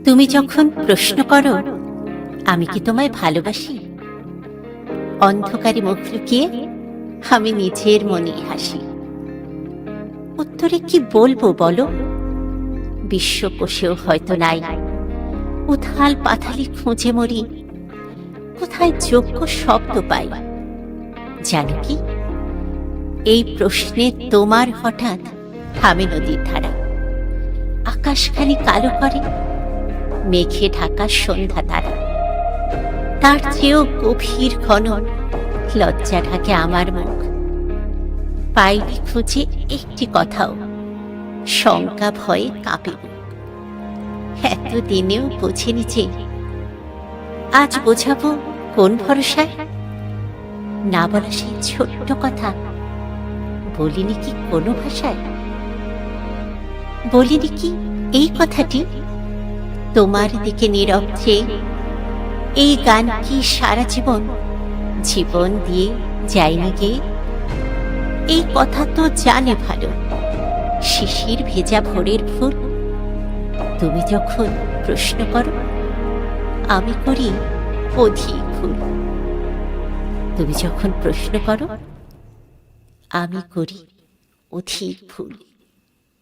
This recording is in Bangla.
তুমি যখন প্রশ্ন করো আমি কি তোমায় ভালোবাসি, অন্ধকারে মুখ লুকিয়ে আমি নিজের মনে হাসি। উত্তরে কি বলবো বলো, বিশ্বকোষেও হয়তো নাই। উথাল পাথালি খুঁজে মরি, কোথায় যোগ্য শব্দ পাই। জানো কি, এই প্রশ্নে তোমার হঠাৎ থামে নদীর ধারা। আকাশখানি কালো করে মেঘে ঢাকা সন্ধ্যা তারা। তার চেয়েও গভীর ঘন লজ্জা ঢাকে আমার মুখ। পাইনি খুঁজে একটি কথাও, শঙ্কা ভয়ে কাঁপে বুক। এতদিনেও বোঝেনি যে আজ বোঝাবো কোন ভরসায়। না বলা সেই ছোট্ট কথা বলিনি কি কোনো ভাষায়। বলিনি কি এই কথাটি তোমার দিকে নীরব চেয়ে, এই গান কি সারা জীবন জীবন দিয়ে যায়নি গে। এই কথা তো জানে ভালো শিশির ভেজা ভোরের ফুল। তুমি যখন প্রশ্ন করো আমি করি অধিক ভুল। তুমি যখন প্রশ্ন করো আমি করি অধিক ভুল।